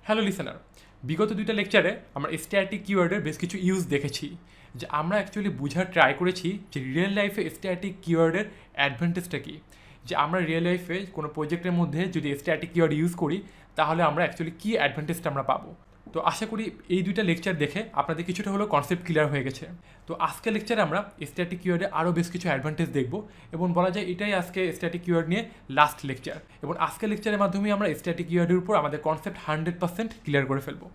Hello listener, বিগত দুইটা লেকচারে আমরা স্ট্যাটিক কিওয়ার্ডের বেশ কিছু ইউজ দেখেছি। যে আমরা অ্যাকচুয়ালি বোঝার ট্রাই করেছি যে রিয়েল লাইফে স্ট্যাটিক কিওয়ার্ডের অ্যাডভান্টেজটা কী। যে আমরা রিয়েল লাইফে কোনো প্রজেক্টের মধ্যে যদি স্ট্যাটিক কিওয়ার্ড ইউজ করি তাহলে আমরা অ্যাকচুয়ালি কী অ্যাডভান্টেজটা আমরা পাবো। তো আশা করি এই দুইটা লেকচার দেখে আপনাদের কিছুটা হলেও কনসেপ্ট ক্লিয়ার হয়ে গেছে। তো আজকের লেকচারে আমরা স্ট্যাটিক কিওয়ার্ডে আরও বেশ কিছু অ্যাডভান্টেজ দেখব এবং বলা যায় এটাই আজকে স্ট্যাটিক কিওয়ার্ড নিয়ে লাস্ট লেকচার। এবং আজকের লেকচারের মাধ্যমে আমরা স্ট্যাটিক কিওয়ার্ডের উপর আমাদের কনসেপ্ট 100% ক্লিয়ার করে ফেলবো।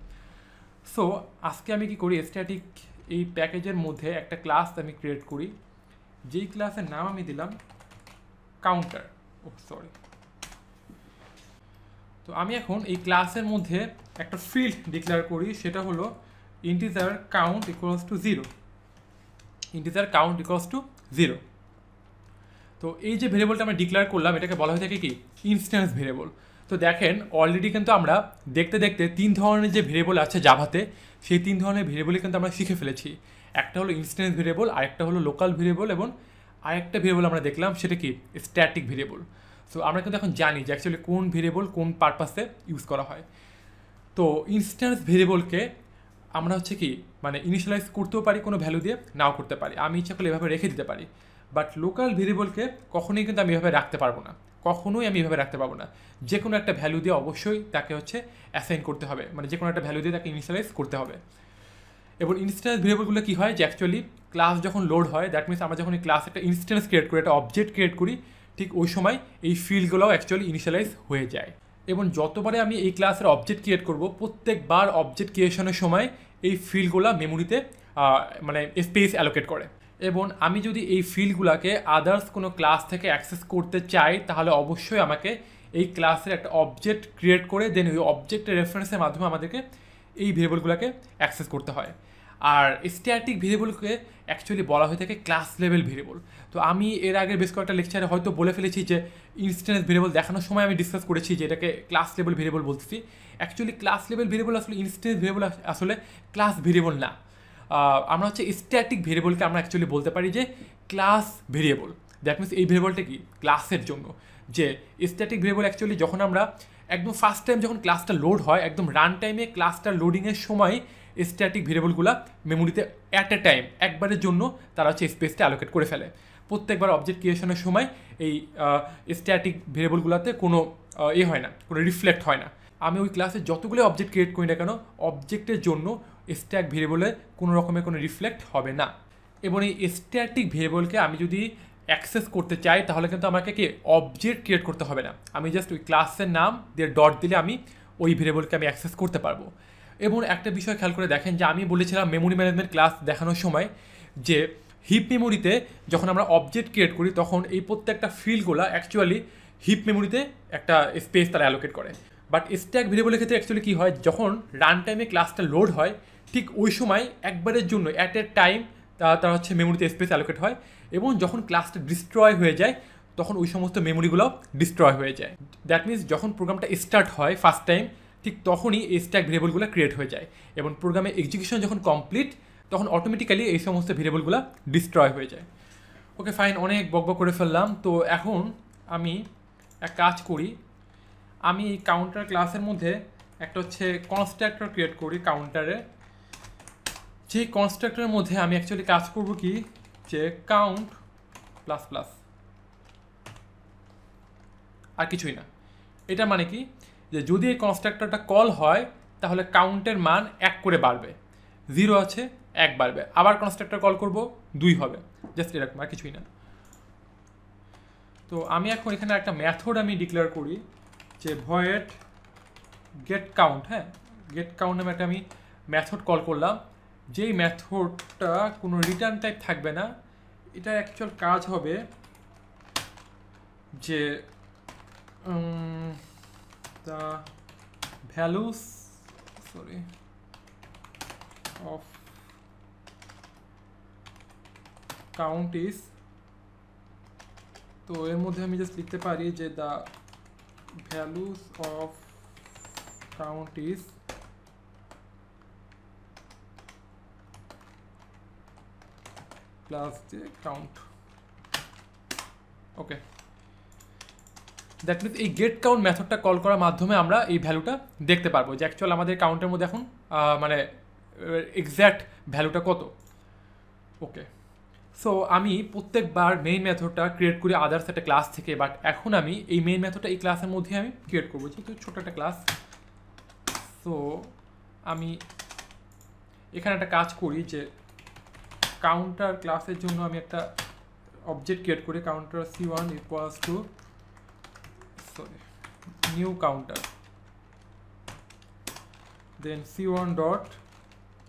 সো আজকে আমি কি করি, স্ট্যাটিক এই প্যাকেজের মধ্যে একটা ক্লাস আমি ক্রিয়েট করি, যেই ক্লাসের নাম আমি দিলাম কাউন্টার। তো আমি এখন এই ক্লাসের মধ্যে একটা ফিল্ড ডিক্লেয়ার করি, সেটা হলো integer count equals to 0। Integer count equals to 0। তো এই যে ভেরিয়েবলটা আমরা ডিক্লেয়ার করলাম এটাকে বলা হয়ে থাকে কি ইনস্ট্যান্স ভেরিয়েবল। তো দেখেন অলরেডি কিন্তু আমরা দেখতে দেখতে 3 ধরনের যে ভেরিয়েবল আছে জাভাতে, সেই 3 ধরনের ভেরিয়েবলই কিন্তু আমরা শিখে ফেলেছি। একটা হলো ইনস্ট্যান্স ভেরিয়েবল, আরেকটা হলো লোকাল ভেরিয়েবল, এবং আরেকটা ভেরিয়েবল আমরা দেখলাম সেটা কি স্ট্যাটিক ভেরিয়েবল। সো আমরা কিন্তু এখন জানি যে অ্যাকচুয়ালি কোন ভেরিয়েবল কোন পারপাসে ইউজ করা হয়। তো ইনস্ট্যান্স ভেরিয়েবলকে আমরা হচ্ছে কি মানে ইনিশিয়ালাইজ করতেও পারি কোনো ভ্যালু দিয়ে, নাও করতে পারি। আমি ইচ্ছা করলে এভাবে রেখে দিতে পারি। বাট লোকাল ভেরিয়েবলকে কখনোই কিন্তু আমি এভাবে রাখতে পারবো না, কখনোই আমি এভাবে রাখতে পারবো না। যে কোনো একটা ভ্যালু দিয়ে অবশ্যই তাকে হচ্ছে অ্যাসাইন করতে হবে, মানে যে কোনো একটা ভ্যালু দিয়ে তাকে ইনিশিয়ালাইজ করতে হবে। এবং ইনস্ট্যান্স ভেরিয়েবলগুলো কী হয় যে অ্যাকচুয়ালি ক্লাস যখন লোড হয়, দ্যাট মিনস আমরা যখন এই ক্লাস একটা ইনস্ট্যান্স ক্রিয়েট করি, একটা অবজেক্ট ক্রিয়েট করি, ঠিক ওই সময় এই ফিল্ডগুলোও অ্যাকচুয়ালি ইনিশিয়ালাইজ হয়ে যায়। এবং যতবারে আমি এই ক্লাসের অবজেক্ট ক্রিয়েট করব, প্রত্যেকবার অবজেক্ট ক্রিয়েশনের সময় এই ফিল্ডগুলো মেমোরিতে মানে স্পেস অ্যালোকেট করে। এবং আমি যদি এই ফিল্ডগুলোকে আদার্স কোনো ক্লাস থেকে অ্যাক্সেস করতে চাই তাহলে অবশ্যই আমাকে এই ক্লাসের একটা অবজেক্ট ক্রিয়েট করে দেন ওই অবজেক্টের রেফারেন্সের মাধ্যমে আমাদেরকে এই ভেরিয়েবলগুলোকে অ্যাক্সেস করতে হয়। আর স্ট্যাটিক ভেরিয়েবলকে অ্যাকচুয়ালি বলা হয়ে থাকে ক্লাস লেভেল ভেরিয়েবল। তো আমি এর আগের বেশ কয়েকটা লেকচারে হয়তো বলে ফেলেছি যে ইনস্ট্যান্স ভেরিয়েবল দেখানোর সময় আমি ডিসকাস করেছি যে এটাকে ক্লাস লেভেল ভেরিয়েবল বলতেছি। অ্যাকচুয়ালি ক্লাস লেভেল ভেরিয়েবল আসলে ইনস্ট্যান্স ভেরিয়েবল আসলে ক্লাস ভেরিয়েবল না। আমরা হচ্ছে স্ট্যাটিক ভেরিয়েবলকে আমরা অ্যাকচুয়ালি বলতে পারি যে ক্লাস ভেরিয়েবল। দ্যাট মিনস এই ভেরিয়েবলটা কি ক্লাসের জন্য। যে স্ট্যাটিক ভেরিয়েবল অ্যাকচুয়ালি যখন আমরা একদম ফার্স্ট টাইম যখন ক্লাসটা লোড হয়, একদম রান টাইমে ক্লাসটা লোডিংয়ের সময় স্ট্যাটিক ভেরিয়েবলগুলো মেমোরিতে অ্যাট এ টাইম একবারের জন্য তারা হচ্ছে স্পেসটা অ্যালোকেট করে ফেলে। প্রত্যেকবার অবজেক্ট ক্রিয়েশনের সময় এই স্ট্যাটিক ভেরিয়েবলগুলোতে কোনো হয় না, কোনো রিফ্লেক্ট হয় না। আমি ওই ক্লাসে যতগুলো অবজেক্ট ক্রিয়েট করি না কেন, অবজেক্টের জন্য স্ট্যাক ভেরিয়েবলে কোনো রকমের কোনো রিফ্লেক্ট হবে না। এবং এই স্ট্যাটিক ভেরিয়েবলকে আমি যদি অ্যাক্সেস করতে চাই তাহলে কিন্তু আমাকে কি অবজেক্ট ক্রিয়েট করতে হবে না, আমি জাস্ট ওই ক্লাসের নাম দিয়ে ডট দিলে আমি ওই ভেরিয়েবলকে আমি অ্যাক্সেস করতে পারবো। এবং একটা বিষয় খেয়াল করে দেখেন যে আমি বলেছিলাম মেমোরি ম্যানেজমেন্ট ক্লাস দেখানোর সময় যে হিপ মেমোরিতে যখন আমরা অবজেক্ট ক্রিয়েট করি তখন এই প্রত্যেকটা ফিল্ডগুলো অ্যাকচুয়ালি হিপ মেমোরিতে একটা স্পেস তারা অ্যালোকেট করে। বাট স্ট্যাক ভেরিয়েবলের ক্ষেত্রে অ্যাকচুয়ালি কী হয়, যখন রান টাইমে ক্লাসটা লোড হয় ঠিক ওই সময় একবারের জন্য অ্যাট এ টাইম তারা হচ্ছে মেমোরিতে স্পেস অ্যালোকেট হয়। এবং যখন ক্লাসটা ডিস্ট্রয় হয়ে যায় তখন ওই সমস্ত মেমোরিগুলো ডিস্ট্রয় হয়ে যায়। দ্যাট মিনস যখন প্রোগ্রামটা স্টার্ট হয় ফার্স্ট টাইম ঠিক তখনই এই স্ট্যাক ভেরিয়েবলগুলো ক্রিয়েট হয়ে যায়, এবং প্রোগ্রামের এক্সিকিউশন যখন কমপ্লিট তখন অটোমেটিক্যালি এই সমস্ত ভেরিয়েবলগুলো ডিস্ট্রয় হয়ে যায়। ওকে ফাইন, অনেক বকবক করে ফেললাম। তো এখন আমি এক কাজ করি, আমি এই কাউন্টার ক্লাসের মধ্যে একটা হচ্ছে কনস্ট্রাক্টর ক্রিয়েট করি কাউন্টারে। যে কনস্ট্রাক্টরের মধ্যে আমি অ্যাকচুয়ালি কাজ করব কি যে কাউন্ট প্লাস প্লাস, আর কিছুই না। এটা মানে কি যে যদি এই কনস্ট্রাক্টরটা কল হয় তাহলে কাউন্টের মান 1 করে বাড়বে, 0 আছে 1 বাড়বে, আবার কনস্ট্রাক্টর কল করব 2 হবে, জাস্ট এরকম, আর কিছুই না। তো আমি এখন এখানে একটা মেথড আমি ডিক্লেয়ার করি যে ভয়েড গেট কাউন্ট। হ্যাঁ, গেট কাউন্ট নামে একটা আমি মেথড কল করলাম, যেই মেথডটা কোনো রিটার্ন টাইপ থাকবে না। এটা অ্যাকচুয়াল কাজ হবে যে the values of count is, তো এর মধ্যে আমি জাস্ট লিখতে পারি যে the values of count is plus the count। Okay, that means এই গেট কাউন্ট মেথডটা কল করার মাধ্যমে আমরা এই ভ্যালুটা দেখতে পারবো যে অ্যাকচুয়াল আমাদের কাউন্টের মধ্যে এখন মানে এক্স্যাক্ট ভ্যালুটা কত। ওকে, সো আমি প্রত্যেকবার মেইন মেথডটা ক্রিয়েট করি আদার্স একটা ক্লাস থেকে, বাট এখন আমি এই মেইন মেথডটা এই ক্লাসের মধ্যে আমি ক্রিয়েট করবো, যেহেতু ছোটো একটা ক্লাস। সো আমি এখানে একটা কাজ করি যে কাউন্টার ক্লাসের জন্য আমি একটা অবজেক্ট ক্রিয়েট করি, counter c1 equals to new counter, then c1 dot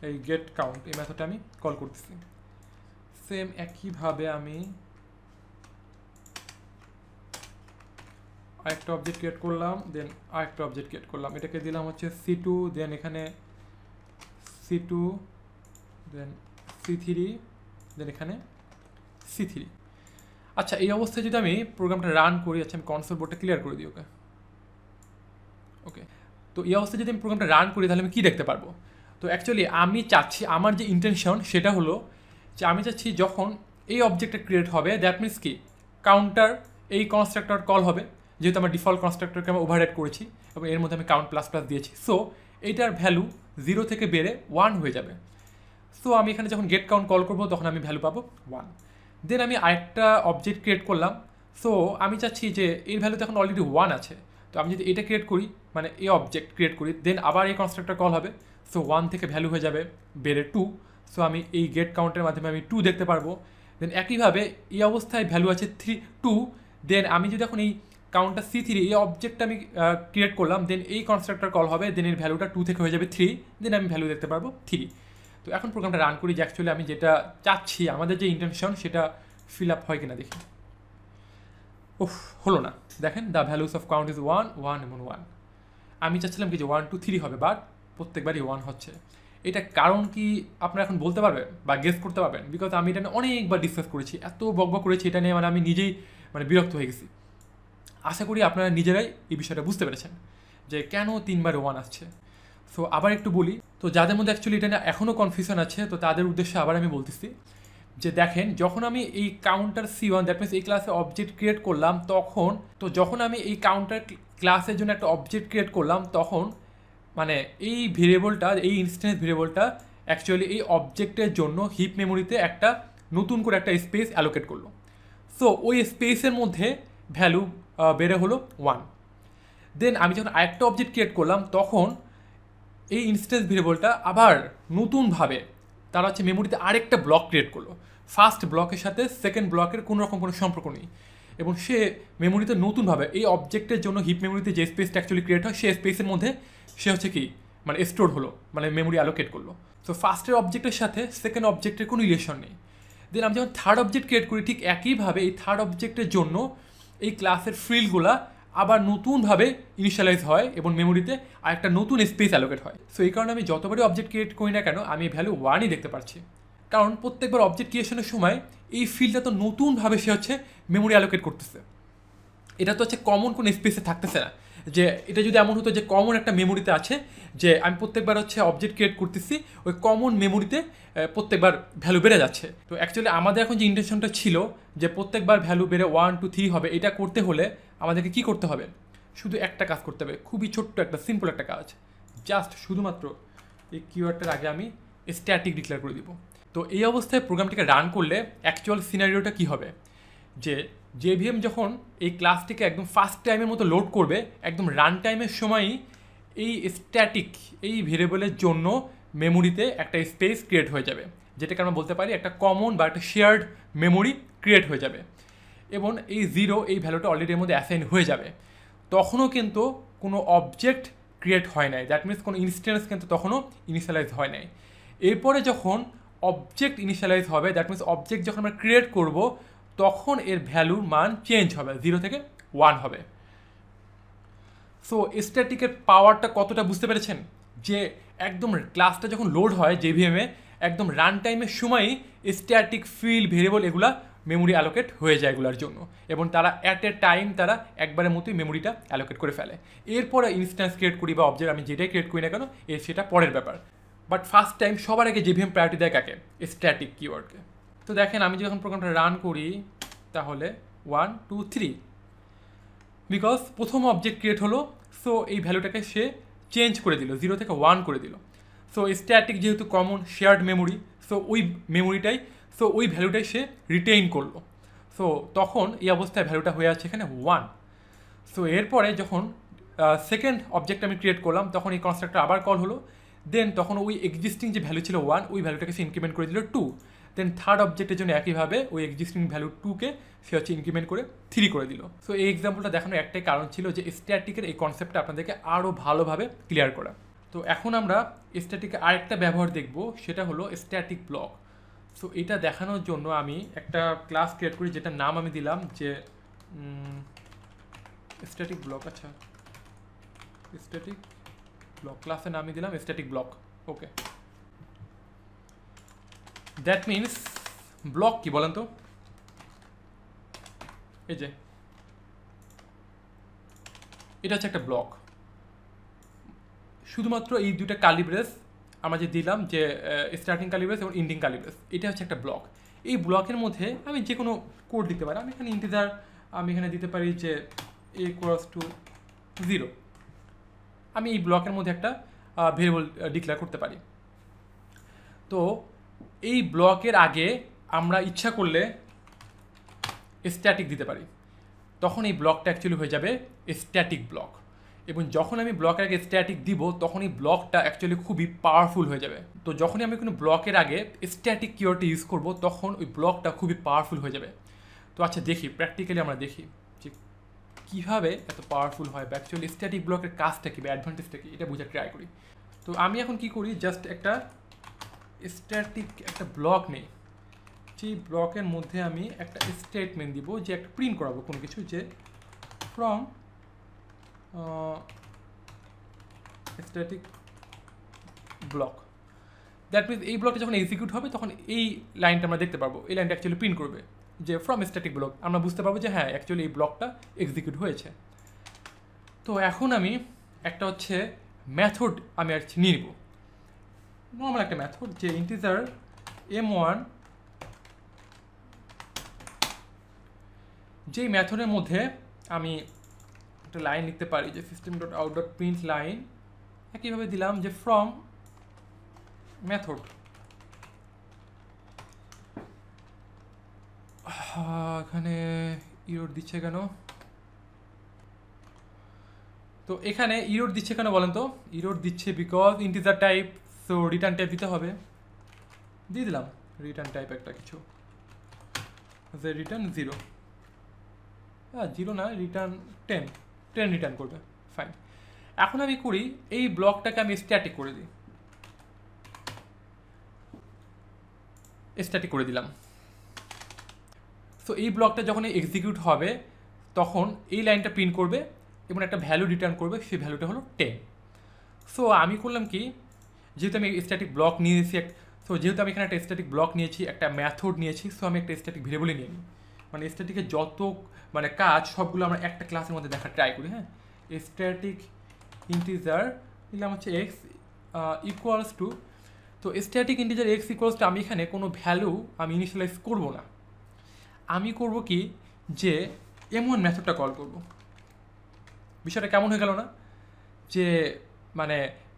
এই গেট কাউন্ট, এই মেথডটা আমি কল করতেছি। সেম একইভাবে আমি আরেকটা অবজেক্ট ক্রিয়েট করলাম, দেন আরেকটা অবজেক্ট ক্রিয়েট করলাম, এটাকে দিলাম হচ্ছে c2, দেন এখানে c2, দেন c3, দেন এখানে c3। আচ্ছা, এই অবস্থায় যদি আমি প্রোগ্রামটা রান করি, আচ্ছা আমি কনসোল বোর্ডটা ক্লিয়ার করে দিই। ওকে ওকে, তো এই অবস্থায় যদি আমি প্রোগ্রামটা রান করি তাহলে আমি কী দেখতে পারবো? তো অ্যাকচুয়ালি আমি চাচ্ছি, আমার যে ইন্টেনশন সেটা হলো যে আমি চাচ্ছি যখন এই অবজেক্টটা ক্রিয়েট হবে, দ্যাট মিনস কি কাউন্টার এই কনস্ট্রাক্টর কল হবে, যেহেতু আমার ডিফল্ট কনস্ট্রাক্টরকে আমি ওভাররাইড করেছি এবং এর মধ্যে আমি কাউন্ট প্লাস প্লাস দিয়েছি। সো এইটার ভ্যালু 0 থেকে বেড়ে 1 হয়ে যাবে। সো আমি এখানে যখন গেট কাউন্ট কল করবো তখন আমি ভ্যালু পাবো 1। দেন আমি আরেকটা অবজেক্ট ক্রিয়েট করলাম। সো আমি চাচ্ছি যে এর ভ্যালুতে এখন অলরেডি 1 আছে, তো আমি যদি এটা ক্রিয়েট করি, মানে এই অবজেক্ট ক্রিয়েট করি, দেন আবার এই কনস্ট্রাক্টর কল হবে। সো 1 থেকে ভ্যালু হয়ে যাবে বেড়ে 2। সো আমি এই গেট কাউন্টের মাধ্যমে আমি 2 দেখতে পারবো। দেন একইভাবে এই অবস্থায় ভ্যালু আছে 2। দেন আমি যদি এখন এই কাউন্টটা c3, এই অবজেক্টটা আমি ক্রিয়েট করলাম, দেন এই কনস্ট্রাক্টর কল হবে, দেন এর ভ্যালুটা 2 থেকে হয়ে যাবে 3, দেন আমি ভ্যালু দেখতে পারবো 3। তো এখন প্রোগ্রামটা রান করি যে অ্যাকচুয়ালি আমি যেটা চাচ্ছি, আমাদের যে ইন্টেনশন সেটা ফিল আপ হয় কিনা দেখি। ওহ, হলো না। দেখেন the values of count is 1 1 এবং 1। আমি চাচ্ছিলাম কি যে 1 2 3 হবে, বাট প্রত্যেকবারই 1 হচ্ছে। এটা কারণ কি আপনারা এখন বলতে পারবেন বা গেস করতে পারবেন? বিকজ আমি এটা নিয়ে অনেকবার ডিসকাস করেছি, এত বকবক করেছি এটা নিয়ে, মানে আমি নিজেই বিরক্ত হয়ে গেছি। আশা করি আপনারা নিজেরাই এই বিষয়টা বুঝতে পেরেছেন যে কেন 3 বার 1 আসছে। সো আবার একটু বলি, তো যাদের মধ্যে অ্যাকচুয়ালি এটা নিয়ে এখনও কনফিউশন আছে, তো তাদের উদ্দেশ্যে আবার আমি বলতেছি যে দেখেন, যখন আমি এই কাউন্টার c1, দ্যাট মিনস এই ক্লাসে অবজেক্ট ক্রিয়েট করলাম, যখন আমি এই কাউন্টার ক্লাসের জন্য একটা অবজেক্ট ক্রিয়েট করলাম, তখন মানে এই ভেরিয়েবলটা, এই ইনস্ট্যান্স ভেরিয়েবলটা অ্যাকচুয়ালি এই অবজেক্টের জন্য হিপ মেমোরিতে একটা নতুন করে একটা স্পেস অ্যালোকেট করলো। সো ওই স্পেসের মধ্যে ভ্যালু বেড়ে হলো 1। দেন আমি যখন আরেকটা অবজেক্ট ক্রিয়েট করলাম, তখন এই ইনস্ট্যান্স ভেরিয়েবলটা আবার নতুনভাবে তারা হচ্ছে মেমোরিতে আরেকটা ব্লক ক্রিয়েট করলো। ফার্স্ট ব্লকের সাথে সেকেন্ড ব্লকের কোনো রকম কোনো সম্পর্ক নেই, এবং সে মেমোরিতে নতুনভাবে এই অবজেক্টের জন্য হিপ মেমোরিতে যে স্পেসটা অ্যাকচুয়ালি ক্রিয়েট হয়, সেই স্পেসের মধ্যে সে হচ্ছে কি মানে স্টোর হলো, মানে মেমোরি অ্যালোকেট করলো। সো ফার্স্টের অবজেক্টের সাথে সেকেন্ড অবজেক্টের কোনো রিলেশন নেই। দেন আমি যখন থার্ড অবজেক্ট ক্রিয়েট করি, ঠিক একইভাবে এই থার্ড অবজেক্টের জন্য এই ক্লাসের ফিল্ডগুলা আবার নতুনভাবে ইনিশিয়ালাইজ হয় এবং মেমোরিতে আরেকটা নতুন স্পেস অ্যালোকেট হয়। সো এই কারণে আমি যতবারই অবজেক্ট ক্রিয়েট করি না কেন, আমি ভ্যালু 1ই দেখতে পাচ্ছি, কারণ প্রত্যেকবার অবজেক্ট ক্রিয়েশনের সময় এই ফিল্ডটা তো নতুনভাবে সে হচ্ছে মেমোরি অ্যালোকেট করতেছে। এটা তো হচ্ছে কমন কোনো স্পেসে থাকতেছে না, যে এটা যদি এমন হতো যে কমন একটা মেমোরিতে আছে, যে আমি প্রত্যেকবার হচ্ছে অবজেক্ট ক্রিয়েট করতেছি, ওই কমন মেমোরিতে প্রত্যেকবার ভ্যালু বেড়ে যাচ্ছে। তো অ্যাকচুয়ালি আমাদের এখন যে ইন্টেনশনটা ছিল যে প্রত্যেকবার ভ্যালু বেড়ে 1 2 3 হবে, এটা করতে হলে আমাদেরকে কী করতে হবে? শুধু একটা কাজ করতে হবে, খুবই ছোট্ট একটা সিম্পল একটা কাজ, জাস্ট শুধুমাত্র এই কিওয়ার্ডটার আগে আমি স্ট্যাটিক ডিক্লেয়ার করে দিব। তো এই অবস্থায় প্রোগ্রামটিকে রান করলে অ্যাকচুয়াল সিনারিওটা কী হবে, যে JVM যখন এই ক্লাসটিকে একদম ফার্স্ট টাইমের মতো লোড করবে, একদম রান টাইমের সময়ই এই স্ট্যাটিক এই ভেরিয়েবলের জন্য মেমোরিতে একটা স্পেস ক্রিয়েট হয়ে যাবে, যেটাকে আমরা বলতে পারি একটা কমন বা একটা শেয়ার্ড মেমোরি ক্রিয়েট হয়ে যাবে, এবং এই 0 এই ভ্যালুটা অলরেডি এর মধ্যে অ্যাসাইন হয়ে যাবে। তখনও কিন্তু কোনো অবজেক্ট ক্রিয়েট হয় নাই, দ্যাট মিনস কোনো ইনস্ট্যান্স কিন্তু তখনও ইনিশিয়ালাইজ হয় নাই। এরপরে যখন অবজেক্ট ইনিশিয়ালাইজ হবে, দ্যাট মিনস অবজেক্ট যখন আমরা ক্রিয়েট করব, তখন এর ভ্যালুর মান চেঞ্জ হবে, 0 থেকে 1 হবে। সো স্ট্যাটিকের পাওয়ারটা কতটা বুঝতে পেরেছেন, যে একদম ক্লাসটা যখন লোড হয় JVM-এ, একদম রান টাইমের সময়ই স্ট্যাটিক ফিল্ড ভেরিয়েবল এগুলা মেমোরি অ্যালোকেট হয়ে যায় এগুলোর জন্য, এবং তারা অ্যাট এ টাইম তারা একবারের মতোই মেমোরিটা অ্যালোকেট করে ফেলে। এরপরে ইনস্ট্যান্স ক্রিয়েট করি বা অবজেক্ট আমি যেটাই ক্রিয়েট করি না কেন, সেটা পরের ব্যাপার। বাট ফার্স্ট টাইম সবার আগে JVM প্রায়োরিটি দেয় কাকে? স্ট্যাটিক কিওয়ার্ডকে। তো দেখেন আমি যখন প্রোগ্রামটা রান করি, তাহলে 1 2 3 বিকজ প্রথম অবজেক্ট ক্রিয়েট হলো, সো এই ভ্যালুটাকে সে চেঞ্জ করে দিল, 0 থেকে 1 করে দিল। সো স্ট্যাটিক যেহেতু কমন শেয়ার্ড মেমোরি, সো ওই মেমোরিটাই, সো ওই ভ্যালুটাই সে রিটেইন করলো। সো তখন এই অবস্থায় ভ্যালুটা হয়ে আছে এখানে 1। সো এরপরে যখন সেকেন্ড অবজেক্ট আমি ক্রিয়েট করলাম, তখন এই কনস্ট্রাক্টর আবার কল হলো, দেন তখন ওই এক্সিস্টিং যে ভ্যালু ছিল 1, ওই ভ্যালুটাকে সে ইনক্রিমেন্ট করে দিল 2। দেন থার্ড অবজেক্টের জন্য একইভাবে ওই এক্সিস্টিং ভ্যালু 2কে সে হচ্ছে ইনক্রিমেন্ট করে 3 করে দিল। সো এই এক্সাম্পলটা দেখানোর একটাই কারণ ছিল যে স্ট্যাটিকের এই কনসেপ্টটা আপনাদেরকে আরও ভালোভাবে ক্লিয়ার করা। তো এখন আমরা স্ট্যাটিকের আরেকটা ব্যবহার দেখব, সেটা হলো স্ট্যাটিক ব্লক। সো এটা দেখানোর জন্য আমি একটা ক্লাস ক্রিয়েট করি, যেটার নাম আমি দিলাম যে স্ট্যাটিক ব্লক। আচ্ছা, স্ট্যাটিক ব্লক ক্লাসের নামই দিলাম static block. Okay, that means block কি বলেন তো? এই যে এটা হচ্ছে একটা ব্লক, শুধুমাত্র এই দুইটা কার্লি ব্রেস আমরা যে দিলাম, যে স্টার্টিং কার্লি ব্রেস এবং এন্ডিং কার্লি ব্রেস, এটা হচ্ছে একটা ব্লক। এই ব্লকের মধ্যে আমি যে কোনো কোড দিতে পারি। আমি এখানে ইন্টিজার, আমি এখানে দিতে পারি যে a = 0। আমি এই ব্লকের মধ্যে একটা ভেরিয়েবল ডিক্লেয়ার করতে পারি। তো এই ব্লকের আগে আমরা ইচ্ছা করলে স্ট্যাটিক দিতে পারি, তখন এই ব্লকটা অ্যাকচুয়ালি হয়ে যাবে স্ট্যাটিক ব্লক। এবং যখন আমি ব্লকের আগে স্ট্যাটিক দিব, তখন এই ব্লকটা অ্যাকচুয়ালি খুবই পাওয়ারফুল হয়ে যাবে। তো যখনই আমি কোনো ব্লকের আগে স্ট্যাটিক কিওয়ার্ডটা ইউজ করব, তখন ওই ব্লকটা খুবই পাওয়ারফুল হয়ে যাবে। তো আচ্ছা দেখি, প্র্যাকটিক্যালি আমরা দেখি যে কীভাবে এত পাওয়ারফুল হয়, বা অ্যাকচুয়ালি স্ট্যাটিক ব্লকের কাজটা কী বা অ্যাডভান্টেজটা কী, এটা বোঝার ট্রাই করি। তো আমি এখন কি করি, জাস্ট একটা স্ট্যাটিক একটা ব্লক নেই, যেই ব্লকের মধ্যে আমি একটা স্টেটমেন্ট দিব, যে একটা প্রিন্ট করাবো কোনো কিছু, যে from static block. That means এই ব্লকটা যখন এক্সিকিউট হবে, তখন এই লাইনটা আমরা দেখতে পারবো, এই লাইনটা অ্যাকচুয়ালি প্রিন্ট করবে যে ফ্রম স্ট্যাটিক ব্লক। আমরা বুঝতে পারবো যে হ্যাঁ, অ্যাকচুয়ালি এই ব্লকটা এক্সিকিউট হয়েছে। তো এখন আমি একটা হচ্ছে মেথড আমি নিয়ে নিব, নর্মাল একটা মেথড, যে ইন্টিজার m1, যেই মেথডের মধ্যে আমি একটা লাইন লিখতে পারি যে system.out.print লাইন, একইভাবে দিলাম যে ফ্রম মেথড। এখানে ইরোর দিচ্ছে কেন? তো এখানে ইরোর দিচ্ছে কেন বলেন তো? ইরোর দিচ্ছে because integer type, so return type দিতে হবে। দিয়ে দিলাম রিটার্ন টাইপ একটা কিছু, যে রিটার্ন 0, 0 না, রিটার্ন 10 রিটার্ন করবে। ফাইন। এখন আমি করি, এই ব্লকটাকে আমি স্ট্যাটিক করে দিই, স্ট্যাটিক করে দিলাম। সো এই ব্লকটা যখন এক্সিকিউট হবে, তখন এই লাইনটা প্রিন্ট করবে এবং একটা ভ্যালু রিটার্ন করবে, সেই ভ্যালুটা হলো 10। সো আমি করলাম কি, যেহেতু আমি স্ট্যাটিক ব্লক নিয়েছি, সো যেহেতু আমি এখানে একটা স্ট্যাটিক ব্লক নিয়েছি, একটা মেথড নিয়েছি, সো আমি একটা স্ট্যাটিক ভেরিয়েবলই নিয়ে নিই। মানে স্ট্যাটিকের যত কাজ সবগুলো আমরা একটা ক্লাসের মধ্যে দেখার ট্রাই করি। হ্যাঁ, স্ট্যাটিক ইন্টিজার নিলাম হচ্ছে এক্স ইকুয়ালস টু, তো static integer x equals two, আমি এখানে কোনো ভ্যালু আমি ইনিশিয়ালাইজ করবো না। আমি করব কি, যে m1 মেথডটা কল করব। বিষয়টা কেমন হয়ে গেল না, যে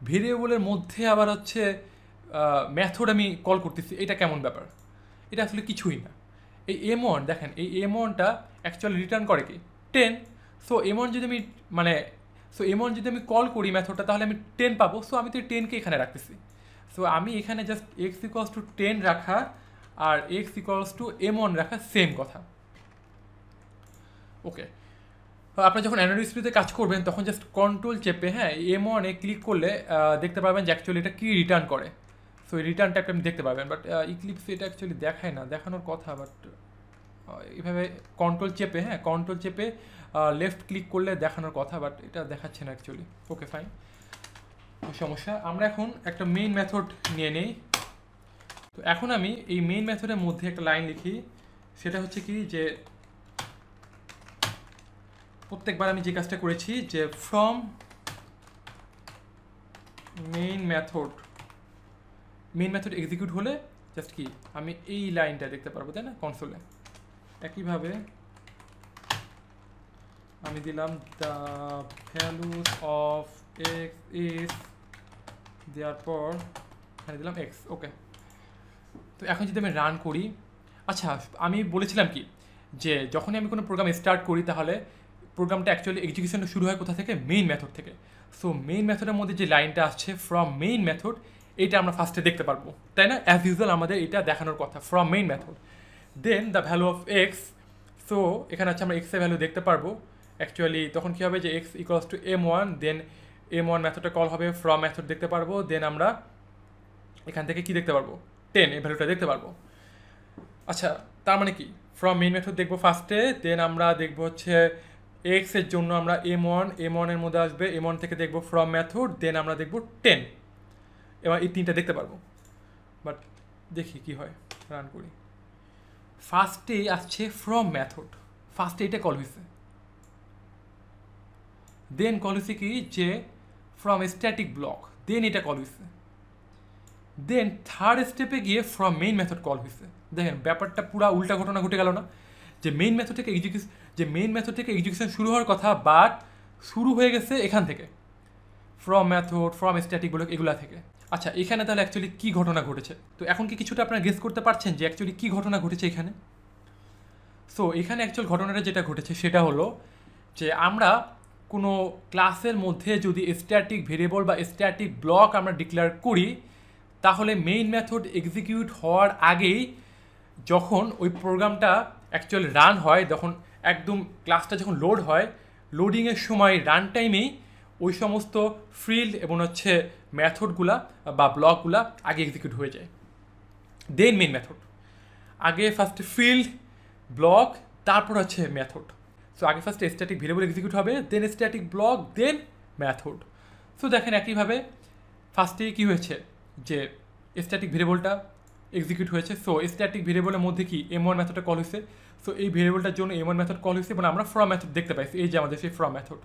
ভেরিয়েবলের মধ্যে আবার হচ্ছে মেথড আমি কল করতেছি, এটা কেমন ব্যাপার? এটা আসলে কিছুই না। এই m1 দেখেন, এই m1টা অ্যাকচুয়ালি রিটার্ন করে কি 10। সো m1 যদি আমি m1 যদি আমি কল করি মেথডটা, তাহলে আমি 10 পাবো। সো আমি তো 10কে এখানে রাখতেছি। সো আমি এখানে জাস্ট x ইকুয়ালস টু 10 রাখা আর x ইকুয়ালস টু m1 রাখা সেম কথা। ওকে, আপনি যখন অ্যান্ড্রয়েড স্ক্রিনে কাজ করবেন, তখন জাস্ট কন্ট্রোল চেপে m1-এ ক্লিক করলে দেখতে পারবেন যে অ্যাকচুয়ালি এটা কী রিটার্ন করে। সো এই রিটার্ন টাইপটা আপনি দেখতে পারবেন, বাট ইক্লিপসে এটা অ্যাকচুয়ালি দেখায় না, দেখানোর কথা, বাট এইভাবে কন্ট্রোল চেপে লেফট ক্লিক করলে দেখানোর কথা, বাট এটা দেখাচ্ছে না অ্যাকচুয়ালি। ওকে ফাইন, সমস্যা। আমরা এখন একটা মেইন মেথড নিয়ে নেই। তো এখন আমি এই মেইন মেথডের মধ্যে একটা লাইন লিখি, সেটা হচ্ছে কি, যে প্রত্যেকবার আমি যে কাজটা করেছি, যে ফ্রম মেইন মেথড এক্সিকিউট হলে জাস্ট কি আমি এই লাইনটা দেখতে পারবো, তাই না, কনসোলে। একইভাবে আমি দিলাম the values of x is দেওয়ার পর এখানে দিলাম এক্স। ওকে, তো এখন যদি আমি রান করি, আচ্ছা আমি বলেছিলাম কি যে যখনই আমি কোনো প্রোগ্রাম স্টার্ট করি তাহলে প্রোগ্রামটা অ্যাকচুয়ালি এক্সিকিউশনটা শুরু হয় কোথা থেকে, মেইন মেথড থেকে। সো মেইন মেথডের মধ্যে যে লাইনটা আসছে ফ্রম মেইন মেথড, এইটা আমরা ফার্স্টে দেখতে পারবো, তাই না? অ্যাজ ইউজুয়াল আমাদের এটা দেখানোর কথা, from main method. Then the value of x, so এখানে হচ্ছে আমরা এক্সের ভ্যালু দেখতে পারবো। অ্যাকচুয়ালি তখন কী হবে যে X equals to m1, then m1 মেথডটা কল হবে, ফ্রম মেথড দেখতে পারবো, দেন আমরা এখান থেকে কি দেখতে পারবো, 10 এই ভ্যালুটা দেখতে পারবো। আচ্ছা, তার মানে কি ফ্রম মেইন মেথড দেখবো ফার্স্টে, দেন আমরা দেখবো হচ্ছে এক্স এর জন্য আমরা m1 এর মধ্যে আসবে, m1 থেকে দেখবো ফ্রম মেথড, দেন আমরা দেখবো 10, এবার এই তিনটা দেখতে পারবো। বাট দেখি কি হয়, রান করি। ফার্স্টে আসছে ফ্রম মেথড, ফার্স্টে এটা কল হয়েছে, দেন কল হয়েছে কি যে ফ্রম স্ট্যাটিক ব্লক, দেন এটা কল হয়েছে, দেন থার্ড স্টেপে গিয়ে ফ্রম মেইন মেথড কল হয়েছে। দেখেন ব্যাপারটা পুরো উল্টা ঘটনা ঘটে গেল না? যে মেইন মেথড থেকে এক্সিকিউশন শুরু হওয়ার কথা, বাট শুরু হয়ে গেছে এখান থেকে, from method, from static block, এগুলা থেকে। আচ্ছা, এখানে তাহলে অ্যাকচুয়ালি কী ঘটনা ঘটেছে? তো এখন কি কিছুটা আপনারা গেস করতে পারছেন যে অ্যাকচুয়ালি কী ঘটনা ঘটেছে এখানে? সো এখানে অ্যাকচুয়াল ঘটনাটা যেটা ঘটেছে সেটা হলো যে আমরা কোনো ক্লাসের মধ্যে যদি স্ট্যাটিক ভেরিয়েবল বা স্ট্যাটিক ব্লক আমরা ডিক্লেয়ার করি, তাহলে মেইন মেথড এক্সিকিউট হওয়ার আগেই যখন ওই প্রোগ্রামটা অ্যাকচুয়ালি রান হয়, তখন একদম ক্লাসটা যখন লোড হয়, লোডিংয়ের সময় রান টাইমেই ওই সমস্ত ফিল্ড এবং হচ্ছে মেথডগুলা বা ব্লকগুলা আগে এক্সিকিউট হয়ে যায়। দেন মেইন মেথড, আগে ফার্স্টে ফিল্ড, ব্লক, তারপর হচ্ছে মেথড। সো আগে ফার্স্টে স্ট্যাটিক ভেরিয়েবল এক্সিকিউট হবে, দেন স্ট্যাটিক ব্লক, দেন মেথড। সো দেখেন একইভাবে ফার্স্টে কী হয়েছে যে স্ট্যাটিক ভেরিয়েবলটা এক্সিকিউট হয়েছে। সো স্ট্যাটিক ভেরিয়েবলের মধ্যে কি m1 মেথডটা কল হয়েছে, সো এই ভেরিয়েবলটার জন্য m1 মেথড কল হয়েছে এবং আমরা ফ্রম মেথড দেখতে পাইছি, এই যে আমাদের সেই ফ্রম মেথড।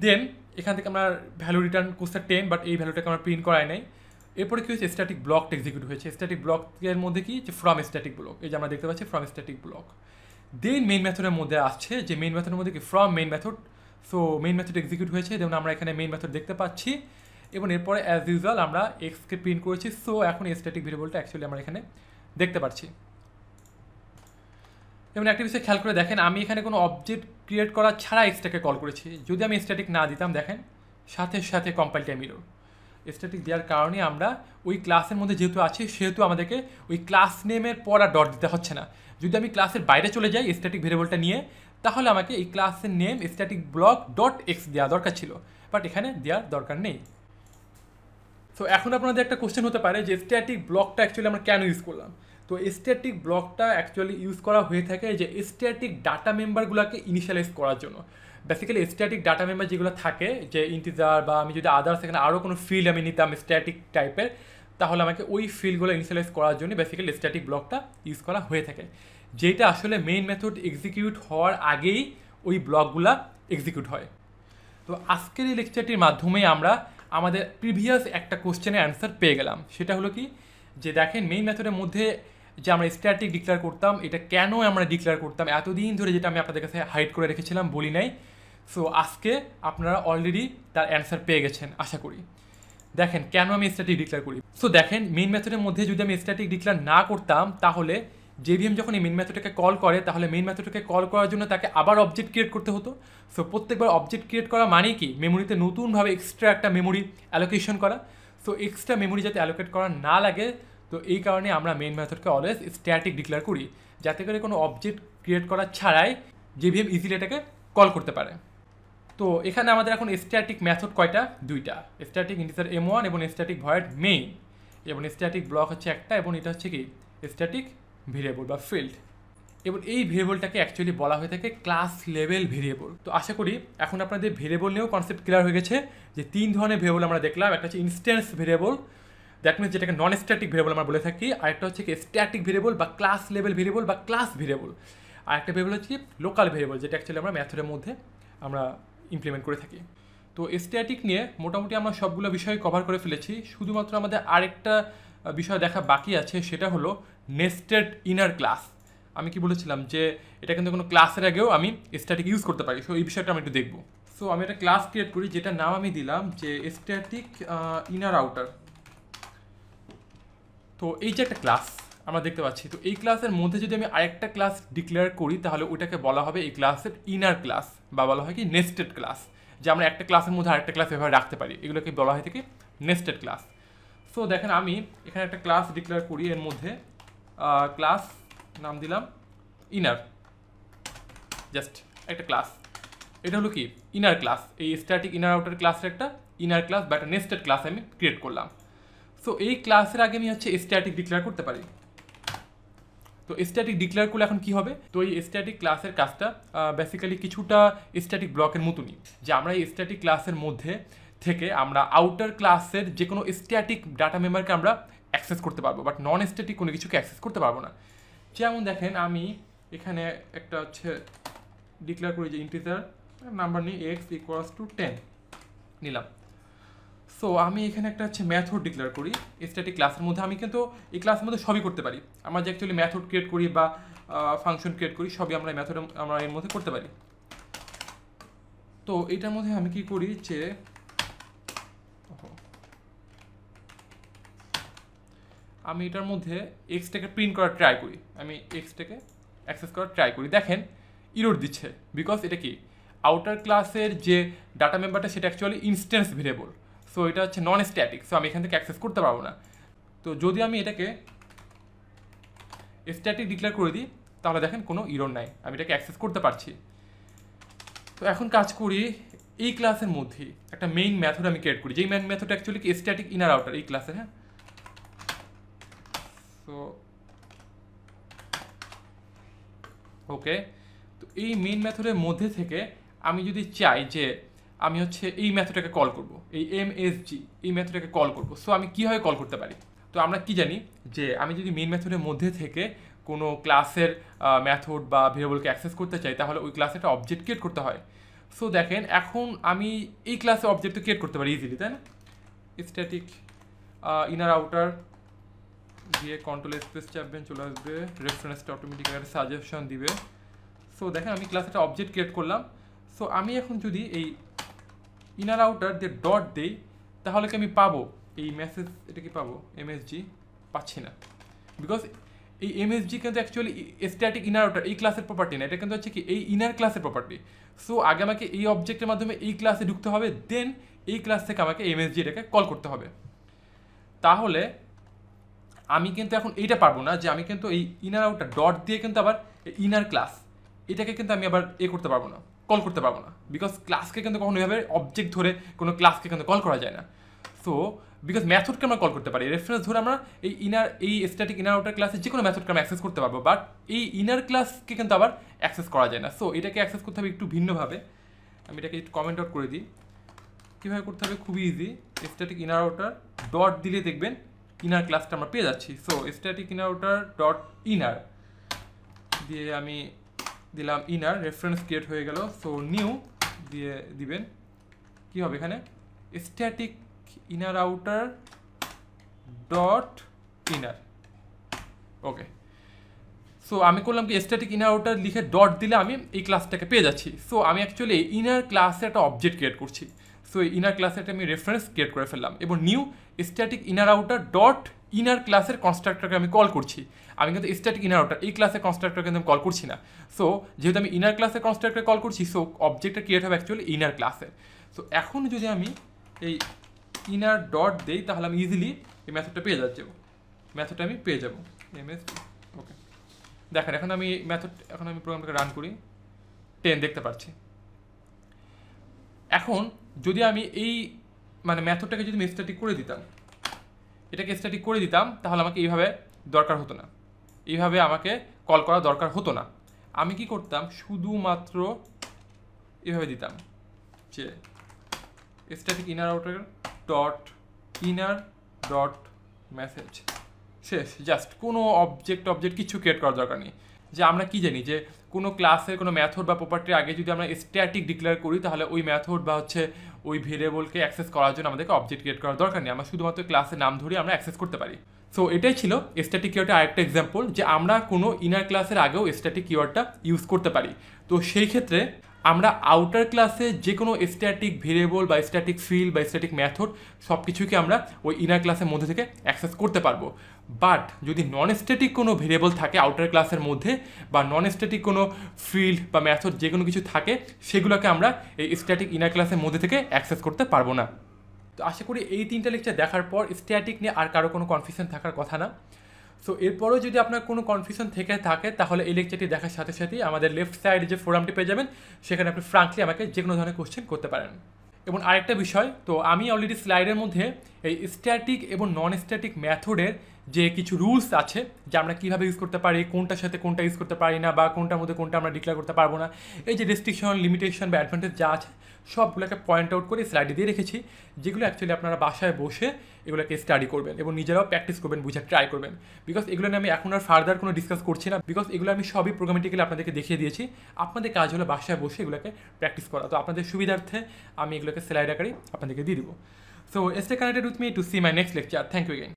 দেন এখান থেকে আমরা ভ্যালু রিটার্ন করছে 10, বাট এই ভ্যালুটাকে আমরা প্রিন্ট করাই নাই। এরপরে কী হয়েছে, স্ট্যাটিক ব্লকটা এক্সিকিউট হয়েছে। স্ট্যাটিক ব্লকের মধ্যে কি যে ফ্রম স্ট্যাটিক ব্লক, এই যে আমরা দেখতে পাচ্ছি from static block. Then main মেথডের মধ্যে আসছে যে মেইন মেথডের মধ্যে কি from main method, so main method execute হয়েছে, যেমন আমরা এখানে মেইন মেথড দেখতে পাচ্ছি এবং এরপরে অ্যাজ ইউজুয়াল আমরা এক্সকে প্রিন্ট করেছি। সো এখন স্ট্যাটিক ভেরিয়েবলটা অ্যাকচুয়ালি আমরা এখানে দেখতে পাচ্ছি। যেমন একটা বিষয় খেয়াল করে দেখেন, আমি এখানে কোনো অবজেক্ট ক্রিয়েট করা ছাড়া এক্সটাকে কল করেছি। যদি আমি স্ট্যাটিক না দিতাম, দেখেন সাথে সাথে কম্পাইল টাইম এরর। স্ট্যাটিক দেওয়ার কারণে আমরা ওই ক্লাসের মধ্যে যেহেতু আছি, সেহেতু আমাদেরকে ওই ক্লাস নেমের পর আর ডট দিতে হচ্ছে না। যদি আমি ক্লাসের বাইরে চলে যাই স্ট্যাটিক ভেরিয়েবলটা নিয়ে, তাহলে আমাকে এই ক্লাসের name static block dot x দেওয়া দরকার ছিল, বাট এখানে দেওয়ার দরকার নেই। সো এখন আপনাদের একটা কোশ্চেন হতে পারে যে স্ট্যাটিক ব্লকটা অ্যাকচুয়ালি আমরা কেন ইউজ করলাম? তো স্ট্যাটিক ব্লকটা অ্যাকচুয়ালি ইউজ করা হয়ে থাকে যে স্ট্যাটিক ডাটা মেম্বারগুলোকে ইনিশিয়ালাইজ করার জন্য। বেসিক্যালি স্ট্যাটিক ডাটা মেম্বার যেগুলো থাকে, যে ইন্টিজার বা আমি যদি আদার্স এখানে আরও কোনো ফিল্ড আমি নিতাম স্ট্যাটিক টাইপের, তাহলে আমাকে ওই ফিল্ডগুলো ইনিশিয়ালাইজ করার জন্য বেসিক্যালি স্ট্যাটিক ব্লকটা ইউজ করা হয়ে থাকে, যেটা আসলে মেইন মেথড এক্সিকিউট হওয়ার আগেই ওই ব্লকগুলো এক্সিকিউট হয়। তো আজকের এই লেকচারটির মাধ্যমে আমরা আমাদের প্রিভিয়াস একটা কোশ্চেনের অ্যান্সার পেয়ে গেলাম। সেটা হলো কি যে দেখেন মেইন মেথডের মধ্যে যে আমরা স্ট্যাটিক ডিক্লেয়ার করতাম, এটা কেন আমরা ডিক্লেয়ার করতাম এতদিন ধরে, যেটা আমি আপনাদের কাছে হাইড করে রেখেছিলাম, বলি নাই। সো আজকে আপনারা অলরেডি তার অ্যান্সার পেয়ে গেছেন আশা করি। দেখেন কেন আমি স্ট্যাটিক ডিক্লেয়ার করি। সো দেখেন মেইন মেথডের মধ্যে যদি আমি স্ট্যাটিক ডিক্লেয়ার না করতাম, তাহলে জেভিএম যখন এই মেইন মেথডটাকে কল করে, তাহলে মেইন মেথডটাকে কল করার জন্য তাকে আবার অবজেক্ট ক্রিয়েট করতে হতো। সো প্রত্যেকবার অবজেক্ট ক্রিয়েট করা মানে কি, মেমোরিতে নতুনভাবে এক্সট্রা একটা মেমোরি অ্যালোকেশন করা। সো এক্সট্রা মেমোরি যাতে অ্যালোকেট করা না লাগে, তো এই কারণে আমরা মেইন মেথডকে অলওয়েজ স্ট্যাটিক ডিক্লেয়ার করি, যাতে করে কোনো অবজেক্ট ক্রিয়েট করা ছাড়াই জেভিএম ইজিলি এটাকে কল করতে পারে। তো এখানে আমাদের এখন স্ট্যাটিক মেথড কয়টা? দুইটা, স্ট্যাটিক ইন্টিজার m1 এবং স্ট্যাটিক ভয়েড মেইন, এবং স্ট্যাটিক ব্লক হচ্ছে একটা, এবং এটা হচ্ছে কি স্ট্যাটিক ভেরিয়েবল বা ফিল্ড। এবং এই ভেরিয়েবলটাকে অ্যাকচুয়ালি বলা হয়ে থাকে ক্লাস লেভেল ভেরিয়েবল। তো আশা করি এখন আপনাদের ভেরিয়েবল নিয়েও কনসেপ্ট ক্লিয়ার হয়ে গেছে যে তিন ধরনের ভেরিয়েবল আমরা দেখলাম। একটা হচ্ছে ইনস্ট্যান্স ভেরিয়েবল, দ্যাট মিনস যেটাকে নন স্ট্যাটিক ভেরিয়েবল আমরা বলে থাকি। আরেকটা হচ্ছে কি স্ট্যাটিক ভেরিয়েবল বা ক্লাস লেভেল ভেরিয়েবল বা ক্লাস ভেরিয়েবল। আরেকটা ভেরিয়েবল হচ্ছে লোকাল ভেরিয়েবল, যেটা অ্যাকচুয়ালি আমরা মেথডের মধ্যে আমরা ইমপ্লিমেন্ট করে থাকি। তো স্ট্যাটিক নিয়ে মোটামুটি আমরা সবগুলো বিষয় কভার করে ফেলেছি। শুধুমাত্র আমাদের আরেকটা বিষয় দেখা বাকি আছে, সেটা হলো নেস্টেড ইনার ক্লাস আমি কি বলেছিলাম যে এটা কিন্তু কোনো ক্লাসের আগেও আমি স্ট্যাটিক ইউজ করতে পারি। সো এই বিষয়টা আমি একটু দেখবো। সো আমি একটা ক্লাস ক্রিয়েট করি যেটার নাম আমি দিলাম যে স্ট্যাটিক ইনার আউটার। তো এই যে একটা ক্লাস আমরা দেখতে পাচ্ছি, তো এই ক্লাসের মধ্যে যদি আমি আরেকটা ক্লাস ডিক্লেয়ার করি তাহলে ওইটাকে বলা হবে এই ক্লাসের ইনার ক্লাস, বা বলা হয় কি নেস্টেড ক্লাস। যে আমরা একটা ক্লাসের মধ্যে আরেকটা ক্লাস এভাবে রাখতে পারি, এগুলোকে বলা হয় থেকে নেস্টেড ক্লাস। সো দেখেন আমি এখানে একটা ক্লাস ডিক্লেয়ার করি, এর মধ্যে ক্লাস নাম দিলাম ইনার, জাস্ট একটা ক্লাস। এটা হলো কি ইনার ক্লাস, এই স্ট্যাটিক ইনার আউটার ক্লাসের একটা ইনার ক্লাস বা একটা নেস্টেড ক্লাস আমি ক্রিয়েট করলাম। সো এই ক্লাসের আগে আমি হচ্ছে স্ট্যাটিক ডিক্লেয়ার করতে পারি। তো স্ট্যাটিক ডিক্লেয়ার করলে এখন কি হবে, তো এই স্ট্যাটিক ক্লাসের কাজটা বেসিক্যালি কিছুটা স্ট্যাটিক ব্লকের মতনই, যে আমরা এই স্ট্যাটিক ক্লাসের মধ্যে থেকে আমরা আউটার ক্লাসের যে কোনো স্ট্যাটিক ডাটা মেম্বারকে আমরা অ্যাক্সেস করতে পারবো, বাট নন স্ট্যাটিক কোনো কিছুকে অ্যাক্সেস করতে পারবো না। যেমন দেখেন আমি এখানে একটা হচ্ছে ডিক্লেয়ার করি যে ইন্টিজার নাম্বার নিয়ে এক্স ইকুয়ালস টু 10 নিলাম। সো আমি এখানে একটা হচ্ছে মেথড ডিক্লেয়ার করি স্ট্যাটিক ক্লাসের মধ্যে। আমি কিন্তু এই ক্লাসের মধ্যে সবই করতে পারি, আমরা যে অ্যাকচুয়ালি মেথড ক্রিয়েট করি বা ফাংশন ক্রিয়েট করি সবই আমরা এই মেথড আমরা এর মধ্যে করতে পারি। তো এটার মধ্যে আমি কি করি যে আমি এটার মধ্যে এক্সটাকে প্রিন্ট করার ট্রাই করি, আমি এক্সটাকে অ্যাক্সেস করার ট্রাই করি, দেখেন ইরর দিচ্ছে, বিকজ এটা কি আউটার ক্লাসের যে ডাটা মেম্বারটা সেটা অ্যাকচুয়ালি ইনস্ট্যান্স ভেরিয়েবল। সো এটা হচ্ছে নন স্ট্যাটিক, সো আমি এখান থেকে অ্যাক্সেস করতে পারবো না। তো যদি আমি এটাকে স্ট্যাটিক ডিক্লেয়ার করে দিই তাহলে দেখেন কোনো ইরর নাই, আমি এটাকে অ্যাক্সেস করতে পারছি। তো এখন কাজ করি এই ক্লাসের মধ্যেই একটা মেইন মেথড আমি ক্রিয়েট করি, যেই মেইন মেথড অ্যাকচুয়ালি কি স্ট্যাটিক ইনার আউটার এই ক্লাসের। হ্যাঁ, সো ওকে, তো এই মেইন মেথডের মধ্যে থেকে আমি যদি চাই যে আমি হচ্ছে এই মেথডটাকে কল করব, এই এমএসজি এই মেথডটাকে কল করব, সো আমি কীভাবে কল করতে পারি। তো আমরা কি জানি যে আমি যদি মেইন মেথডের মধ্যে থেকে কোনো ক্লাসের মেথড বা ভেরিয়েবলকে অ্যাক্সেস করতে চাই তাহলে ওই ক্লাসে একটা অবজেক্ট ক্রিয়েট করতে হয়। সো দেখেন এখন আমি এই ক্লাসে অবজেক্টটা ক্রিয়েট করতে পারি ইজিলি, তাই না। স্ট্যাটিক ইনার আউটার দিয়ে কন্ট্রোল স্পেস চাপবেন, চলে আসবে রেফারেন্সটা অটোমেটিক একটা সাজেশন দিবে। সো দেখেন আমি ক্লাসে একটা অবজেক্ট ক্রিয়েট করলাম। সো আমি এখন যদি এই ইনার আউটার দিয়ে ডট দেই তাহলে কি আমি পাবো এই মেসেজ, এটা কি পাবো এমএসজি, পাচ্ছি না, বিকজ এই এমএসজি কিন্তু অ্যাকচুয়ালি স্ট্যাটিক ইনার আউটার এই ক্লাসের প্রপার্টি না, এটা কিন্তু হচ্ছে কি এই ইনার ক্লাসের প্রপার্টি। সো আগে আমাকে এই অবজেক্টের মাধ্যমে এই ক্লাসে ঢুকতে হবে, দেন এই ক্লাস থেকে আমাকে এমএসজি এটাকে কল করতে হবে। তাহলে আমি কিন্তু এখন এইটা পারবো না যে আমি কিন্তু এই ইনার আউটার ডট দিয়ে কিন্তু আবার ইনার ক্লাস এটাকে কিন্তু আমি আবার করতে পারবো না, কল করতে পারবো না, বিকজ ক্লাসকে কিন্তু কখনো এভাবে অবজেক্ট ধরে কোনো ক্লাসকে কিন্তু কল করা যায় না। সো বিকজ মেথডকে আমরা কল করতে পারি, রেফারেন্স ধরে আমরা এই স্ট্যাটিক ইনার আউটার ক্লাসে যে কোনো মেথডকে আমরা অ্যাক্সেস করতে পারবো, বাট এই ইনার ক্লাসকে কিন্তু আবার অ্যাক্সেস করা যায় না। সো এটাকে অ্যাক্সেস করতে হবে একটু ভিন্নভাবে, আমি এটাকে একটু কমেন্ট আউট করে দিই। কীভাবে করতে হবে, খুবই easy, static inner outer dot দিলে দেখবেন ইনার ক্লাসটা আমরা পেয়ে যাচ্ছি। So static inner outer dot inner দিয়ে আমি দিলাম ইনার, রেফারেন্স ক্রিয়েট হয়ে গেল। সো নিউ দিয়ে দিবেন, কি হবে এখানে static inner outer dot inner. Okay, so আমি করলাম কি স্ট্যাটিক ইনার আউটার লিখে ডট দিলে আমি এই ক্লাসটাকে পেয়ে যাচ্ছি। সো আমি অ্যাকচুয়ালি ইনার ক্লাসে একটা অবজেক্ট ক্রিয়েট করছি। সো এই ইনার ক্লাসে একটা আমি রেফারেন্স ক্রিয়েট করে ফেললাম এবং new static inner outer dot inner ক্লাসের কনস্ট্রাক্টরকে আমি কল করছি। আমি কিন্তু স্ট্যাটিক ইনার আউটার এই ক্লাসের কনস্ট্রাক্টরকে কিন্তু আমি কল করছি না। সো যেহেতু আমি ইনার ক্লাসের কনস্ট্রাক্টর কল করছি, সো অবজেক্টটা ক্রিয়েট হবে অ্যাকচুয়ালি ইনার ক্লাসের। সো এখন যদি আমি এই ইনার ডট দেই তাহলে আমি ইজিলি এই মেথডটা পেয়ে যাচ্ছি, মেথডটা আমি পেয়ে যাবো এমএস। ওকে, দেখেন এখন আমি প্রোগ্রামটাকে রান করি, 10 দেখতে পাচ্ছি। এখন যদি আমি এই মেথডটাকে যদি আমি স্ট্যাটিক করে দিতাম, এটাকে স্ট্যাটিক করে দিতাম তাহলে আমাকে এইভাবে দরকার হতো না, এইভাবে আমাকে কল করা দরকার হতো না। আমি কি করতাম, শুধুমাত্র এভাবে দিতাম যে static inner outer dot inner dot message, শেষ, জাস্ট কোনো অবজেক্ট কিছু ক্রিয়েট করার দরকার নেই। যে আমরা কি জানি যে কোনো ক্লাসে কোনো মেথড বা প্রপার্টির আগে যদি আমরা স্ট্যাটিক ডিক্লেয়ার করি তাহলে ওই মেথড বা হচ্ছে ওই ভেরিয়েবলকে অ্যাক্সেস করার জন্য আমাদেরকে অবজেক্ট ক্রিয়েট করার দরকার নেই, আমরা শুধুমাত্র ক্লাসের নাম ধরে আমরা অ্যাক্সেস করতে পারি। সো এটাই ছিল স্ট্যাটিক কিওয়ার্ডের আরেকটা এক্সাম্পল, যে আমরা কোনো ইনার ক্লাসের আগেও স্ট্যাটিক কিওয়ার্ডটা ইউজ করতে পারি। তো সেই ক্ষেত্রে আমরা আউটার ক্লাসে যে কোনো স্ট্যাটিক ভেরিয়েবল বা স্ট্যাটিক ফিল্ড বা স্ট্যাটিক মেথড সব কিছুকে আমরা ওই ইনার ক্লাসের মধ্যে থেকে অ্যাক্সেস করতে পারবো। বাট যদি নন স্ট্যাটিক কোনো ভেরিয়েবল থাকে আউটার ক্লাসের মধ্যে, বা নন স্ট্যাটিক কোনো ফিল্ড বা মেথড যে কোনো কিছু থাকে, সেগুলোকে আমরা এই স্ট্যাটিক ইনার ক্লাসের মধ্যে থেকে অ্যাক্সেস করতে পারবো না। তো আশা করি এই 3টা লেকচার দেখার পর স্ট্যাটিক নিয়ে আর কারো কোনো কনফিউশন থাকার কথা না। সো এরপরেও যদি আপনার কোনো কনফিউশন থেকে থাকে তাহলে এই লেকচারটি দেখার সাথে সাথেই আমাদের লেফট সাইডে যে ফোরামটি পেয়ে যাবেন, সেখানে আপনি ফ্রাঙ্কলি আমাকে যে কোনো ধরনের কোশ্চেন করতে পারেন। এবং আরেকটা বিষয়, তো আমি অলরেডি স্লাইডের মধ্যে এই স্ট্যাটিক এবং নন স্ট্যাটিক মেথডের যে কিছু রুলস আছে যে আমরা কীভাবে ইউজ করতে পারি, কোনটার সাথে কোনটা ইউজ করতে পারি না, বা কোনটার মধ্যে কোনটা আমরা ডিক্লেয়ার করতে পারবো না, এই যে রেস্ট্রিকশন, লিমিটেশন বা অ্যাডভান্টেজ যা আছে সবগুলোকে পয়েন্ট আউট করে স্লাইডে দিয়ে রেখেছি, যেগুলো অ্যাকচুয়ালি আপনারা বাসায় বসে এগুলোকে স্টাডি করবেন এবং নিজেরাও প্র্যাকটিস করবেন, বুঝে ট্রাই করবেন। বিকজ এগুলো নিয়ে আমি এখন আর ফার্দার কোনো ডিসকাস করছি না, বিকজ এগুলো আমি সবই প্রোগ্রামেটিক্যালি আপনাদেরকে দেখিয়ে দিয়েছি। আপনাদের কাজ হলো বাসায় বসে এগুলোকে প্র্যাকটিস করা। তো আপনাদের সুবিধার্থে আমি এগুলোকে স্লাইড আকারে আপনাদেরকে দিয়ে দিব। So stay connected with me to see my next lecture. Thank you again.